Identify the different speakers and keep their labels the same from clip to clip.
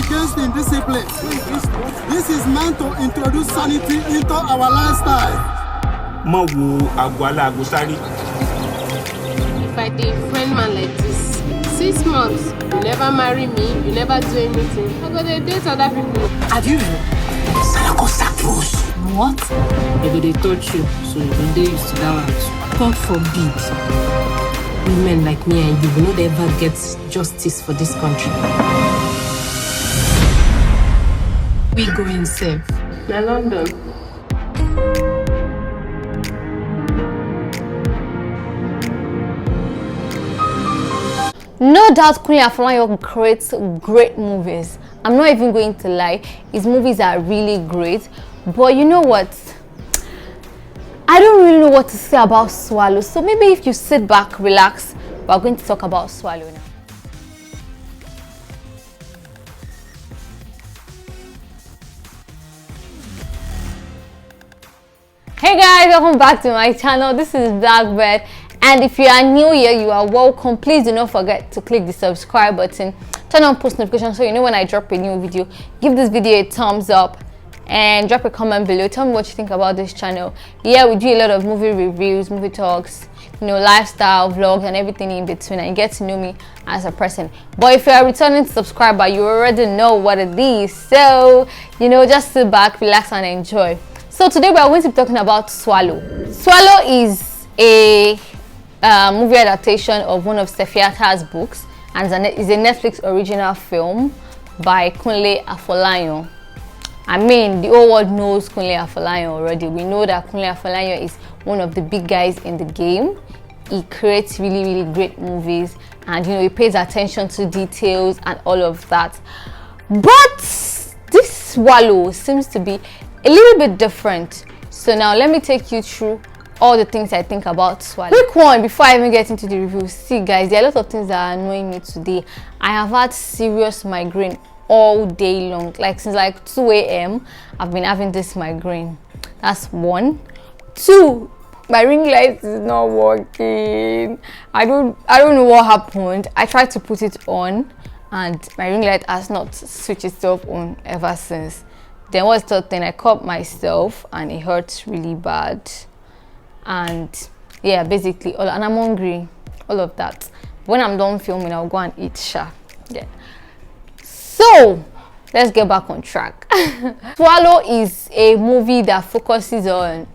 Speaker 1: against indiscipline. This is meant to introduce sanity into our lifestyle.
Speaker 2: If I date a friend man like this, 6 months, you never marry me, you never do anything. I'm gonna date other people.
Speaker 3: Have you heard? What? Maybe they touch you, so you can date used to that one. God forbid. Women like me and you will not ever get justice for this country. We going safe.
Speaker 2: Na London.
Speaker 4: No doubt Kunle Afolayan creates great movies. I'm not even going to lie, his movies are really great. But you know what? I don't really know what to say about Swallow. So maybe if you sit back, relax, we're going to talk about Swallow now. Hey guys, welcome back to my channel. This is Blackbird, and if you are new here, you are welcome. Please do not forget to click the subscribe button, turn on post notifications so you know when I drop a new video. Give this video a thumbs up and drop a comment below. Tell me what you think about this channel. Yeah, we do a lot of movie reviews, movie talks, you know, lifestyle vlogs and everything in between, and you get to know me as a person. But if you are a returning subscriber, you already know what it is, so you know, just sit back, relax and enjoy. So today we are going to be talking about Swallow. Swallow is a movie adaptation of one of Sefi Atta's books, and is a Netflix original film by Kunle Afolayan. I mean, the whole world knows Kunle Afolayan already. We know that Kunle Afolayan is one of the big guys in the game. He creates really great movies, and you know, he pays attention to details and all of that. But this Swallow seems to be a little bit different. So now let me take you through all the things I think about Swallow. Quick one before I even get into the review. See guys, there are a lot of things that are annoying me today. I have had serious migraine all day long, like since like 2 a.m. I've been having this migraine. That's one. Two, my ring light is not working. I don't know what happened. I tried to put it on and my ring light has not switched itself on ever since. Then what's the thing? I cut myself and it hurts really bad. And yeah, basically, and I'm hungry, all of that. When I'm done filming, I'll go and eat sha. Yeah. So let's get back on track. Swallow is a movie that focuses on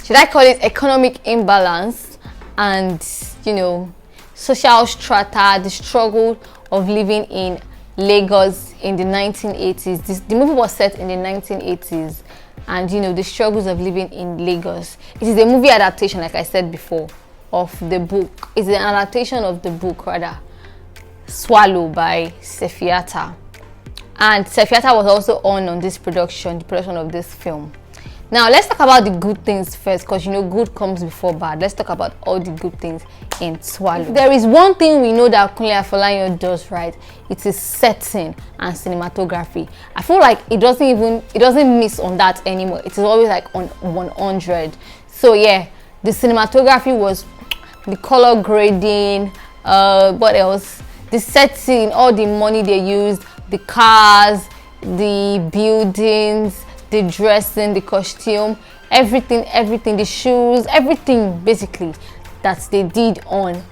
Speaker 4: should I call it economic imbalance and, you know, social strata, the struggle of living in Lagos in the 1980s. The movie was set in the 1980s, and you know, the struggles of living in Lagos. It is a movie adaptation, like I said before, of the book. It's an adaptation of the book, rather, Swallow by Sefi Atta. And Sefi Atta was also on this production, the production of this film. Now let's talk about the good things first, because you know, good comes before bad. Let's talk about all the good things in Swallow. If there is one thing we know that Kunle Afolayan does right, it is setting and cinematography. I feel like it doesn't miss on that anymore. It is always like on 100. So yeah, the cinematography was the color grading, what else? The setting, all the money they used, the cars, the buildings, the dressing, the costume, everything, the shoes, everything basically that they did on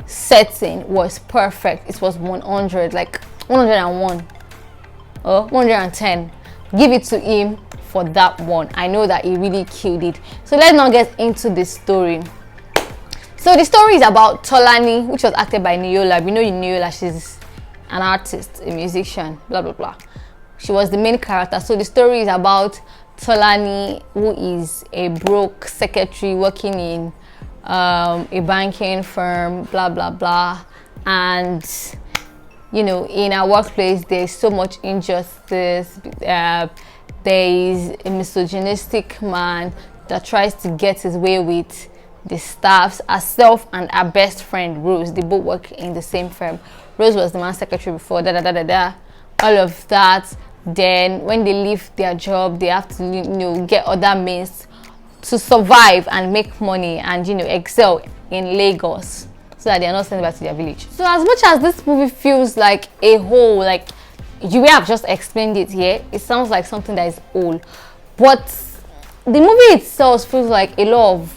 Speaker 4: setting was perfect. It was 100, like 101 or 110. Give it to him for that one. I know that he really killed it. So let's now get into the story. So the story is about Tolani, which was acted by Niyola. We know Niyola, she's an artist, a musician, blah blah blah. She was the main character. So the story is about Tolani, who is a broke secretary working in a banking firm, blah blah blah. And you know, in our workplace there's so much injustice. There is a misogynistic man that tries to get his way with the staffs. Herself and her best friend Rose, they both work in the same firm. Rose was the man's secretary before, all of that. Then when they leave their job, they have to, you know, get other means to survive and make money and, you know, excel in Lagos. so that they are not sent back to their village. So as much as this movie feels like a whole, like you have just explained it here, it sounds like something that is old, but the movie itself feels like a lot of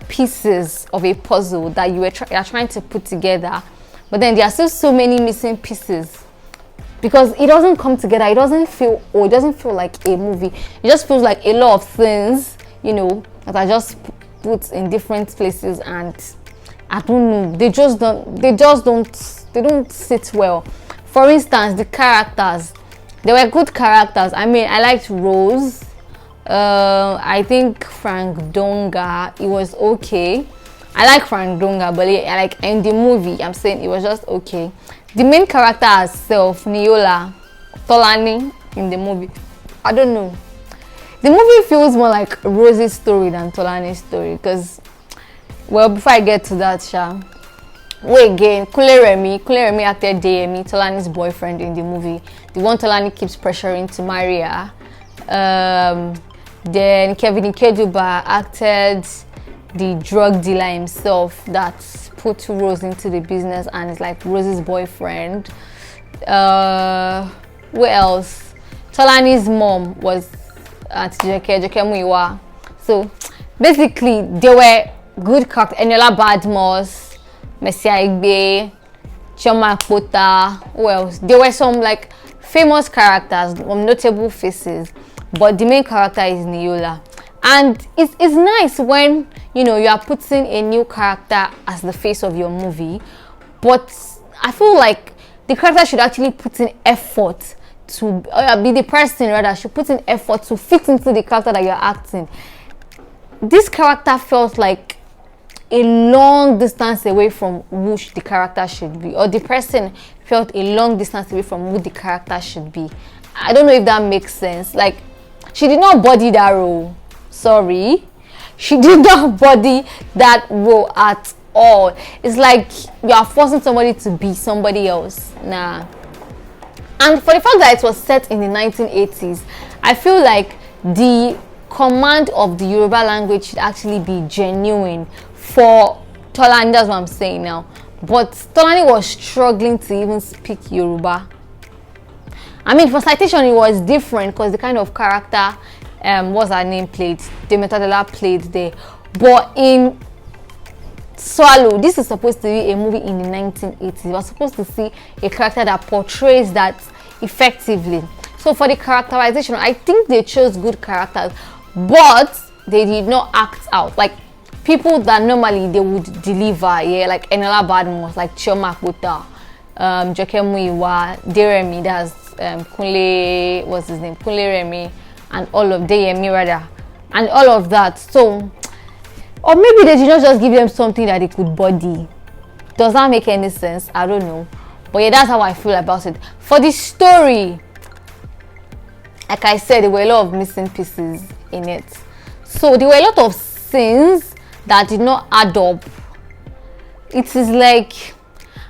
Speaker 4: pieces of a puzzle that you are trying to put together, but then there are still so many missing pieces because it doesn't come together. It doesn't feel, or it doesn't feel like a movie. It just feels like a lot of things, you know, that are just put in different places, and I don't know, they don't sit well. For instance, the characters, they were good characters. I mean, I liked Rose. I think Frank Donga, it was okay. I like Frank Donga, but like in the movie, I'm saying it was just okay. The main character herself, Niyola, Tolani, in the movie, I don't know. The movie feels more like Rose's story than Tolani's story, because, well, before I get to that, wait again, Kunle Remi acted DME, Tolani's boyfriend in the movie, the one Tolani keeps pressuring to marry her. Then Kevin Ikeduba acted the drug dealer himself that put Rose into the business and is like Rose's boyfriend. Where else? Tolani's mom was at Joke. So basically, they were good characters. Niyola Badmus, Messia Igbe, Chioma Akpotha. Who else? There were some like famous characters, notable faces, but the main character is Niyola. And it's nice when, you know, you are putting a new character as the face of your movie, but I feel like the character should actually put in effort to be the person, rather should put in effort to fit into the character that you're acting. This character felt like a long distance away from who the character should be, or the person felt a long distance away from who the character should be. I don't know if that makes sense. Like, she did not body that role. Sorry, she did not body that role at all. It's like you are forcing somebody to be somebody else. Nah. And for the fact that it was set in the 1980s, I feel like the command of the Yoruba language should actually be genuine for Tolani. That's what I'm saying now. But Tolani was struggling to even speak Yoruba. I mean, for Citation, it was different because the kind of character what's her name played, Demetadela played there. But in Swallow, this is supposed to be a movie in the 1980s. We're supposed to see a character that portrays that effectively. So for the characterization, I think they chose good characters, but they did not act out like people that normally they would deliver. Yeah, like Niyola Badmus, like Chioma Akpotha, Deremi, that's Kunle, what's his name, Kunle Remi, and all of Deyemi rather, and all of that. So, or maybe they did not just give them something that they could body. Does that make any sense? I don't know, but yeah, that's how I feel about it. For the story, like I said, there were a lot of missing pieces in it. So there were a lot of scenes that did not add up. It is like,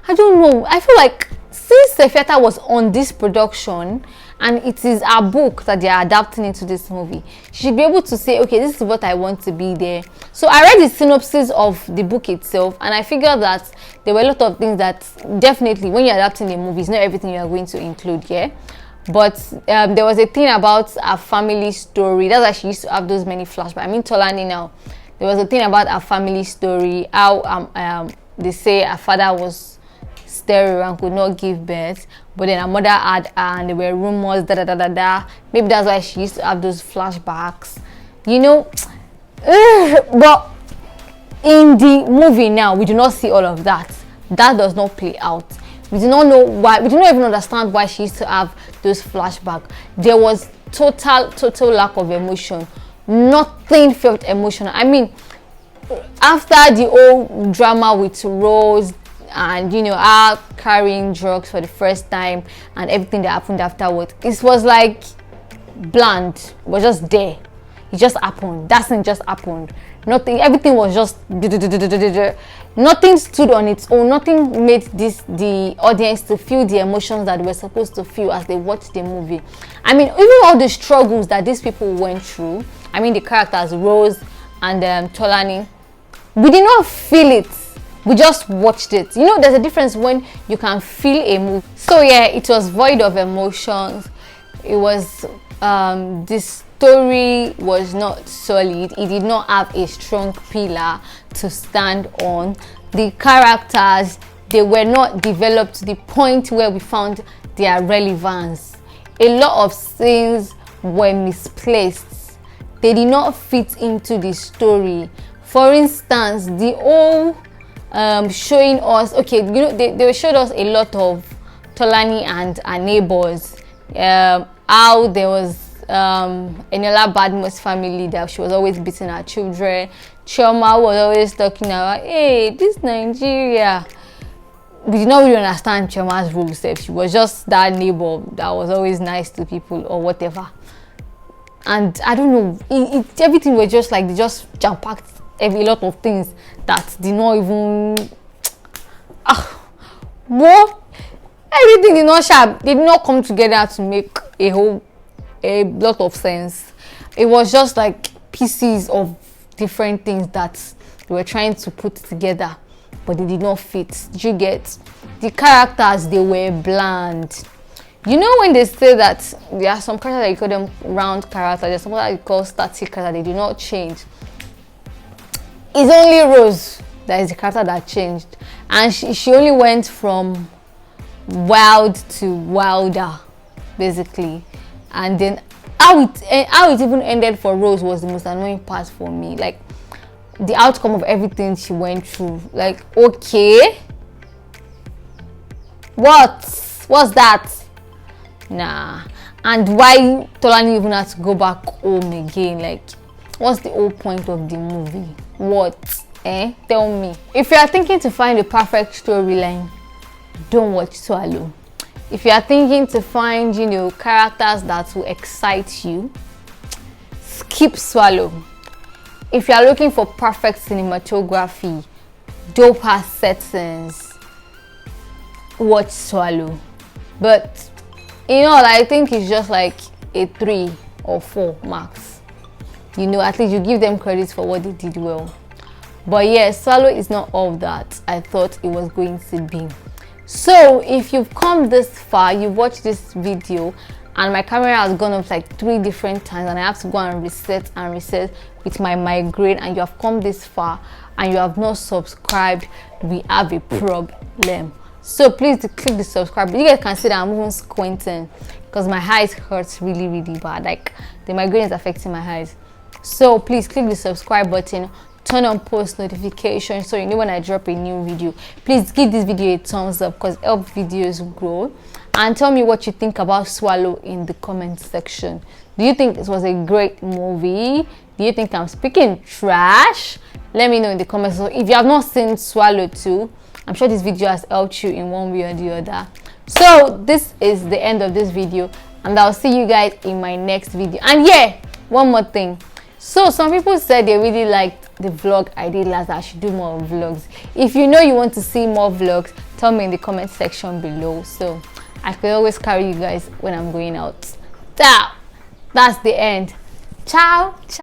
Speaker 4: I don't know, I feel like since Sefi was on this production and it is a book that they are adapting into this movie, she should be able to say, okay, this is what I want to be there. So I read the synopsis of the book itself and I figured that there were a lot of things that definitely when you're adapting a movie, it's not everything you are going to include here. But there was a thing about a family story. That's why she used to have those many flashbacks. I mean, Tolani now. There was a thing about a family story. How they say her father was sterile and could not give birth, but then her mother had, and there were rumors, Maybe that's why she used to have those flashbacks. You know, but in the movie now, we do not see all of that. That does not play out. We do not know why. We do not even understand why she used to have those flashbacks. There was total lack of emotion. Nothing felt emotional. I mean, after the whole drama with Rose and, you know, her carrying drugs for the first time and everything that happened afterwards, it was like bland. It was just there. It just happened. That thing just happened. Nothing. Everything was just. Nothing stood on its own. Nothing made the audience to feel the emotions that they were supposed to feel as they watched the movie. I mean, even all the struggles that these people went through. I mean, the characters Rose and Tolani, we did not feel it. We just watched it. You know, there's a difference when you can feel a movie. So yeah, it was void of emotions. It was this story was not solid. It did not have a strong pillar to stand on. The characters, they were not developed to the point where we found their relevance. A lot of things were misplaced. They did not fit into the story. For instance, the whole showing us, okay, you know, they showed us a lot of Tolani and her neighbors, how there was Niyola Badmus family, that she was always beating her children. Chioma was always talking about, hey, this Nigeria. We did not really understand Chioma's rules. She was just that neighbor that was always nice to people or whatever. And I don't know, everything was just like, they just jam-packed a lot of things that did not even well, everything did not sharp, did not come together to make a lot of sense. It was just like pieces of different things that they were trying to put together, but they did not fit. Did you get? The characters, they were bland. You know, when they say that there are some characters that you call them round characters, there's some that you call static characters, they do not change. It's only Rose that is the character that changed, and she only went from wild to wilder, basically. And then how it even ended for Rose was the most annoying part for me. Like, the outcome of everything she went through. Like, okay, what's that? Nah. And why Tolani even had to go back home again? Like, what's the whole point of the movie? What? Tell me. If you are thinking to find the perfect storyline, don't watch Swallow. If you are thinking to find, you know, characters that will excite you, skip Swallow. If you are looking for perfect cinematography, dope ass settings, watch Swallow. But you know, I think it's just like a 3 or 4 max. You know, at least you give them credit for what they did well. But yeah, Swallow is not all that I thought it was going to be. So if you've come this far, you've watched this video, and my camera has gone up like 3 different times, and I have to go and reset with my migraine, and you have come this far and you have not subscribed, we have a problem. So please click the subscribe. You guys can see that I'm even squinting because my eyes hurts really bad. Like, the migraine is affecting my eyes. So please click the subscribe button, turn on post notifications so you know when I drop a new video. Please give this video a thumbs up because it helps videos grow, and tell me what you think about Swallow in the comment section. Do you think this was a great movie? Do you think I'm speaking trash? Let me know in the comments. So if you have not seen Swallow 2, I'm sure this video has helped you in one way or the other. So this is the end of this video, and I'll see you guys in my next video. And yeah, one more thing. So some people said they really liked the vlog I did last, that I should do more vlogs. If you know you want to see more vlogs, tell me in the comment section below, so I could always carry you guys when I'm going out. That's the end. Ciao.